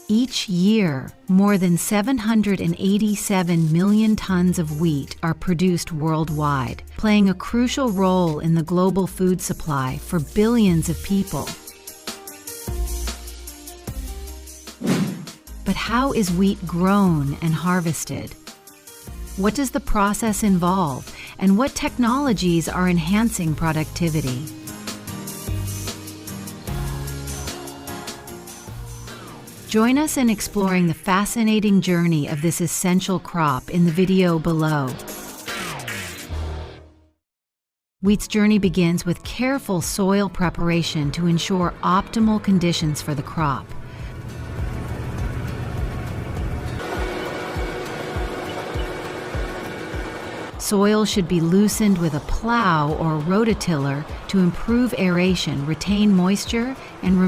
Each year, more than 787 million tons of wheat are produced worldwide, playing a crucial role in the global food supply for billions of people. But how is wheat grown and harvested? What does the process involve, and what technologies are enhancing productivity? Join us in exploring the fascinating journey of this essential crop in the video below. Wheat's journey begins with careful soil preparation to ensure optimal conditions for the crop. Soil should be loosened with a plow or rototiller to improve aeration, retain moisture, and remove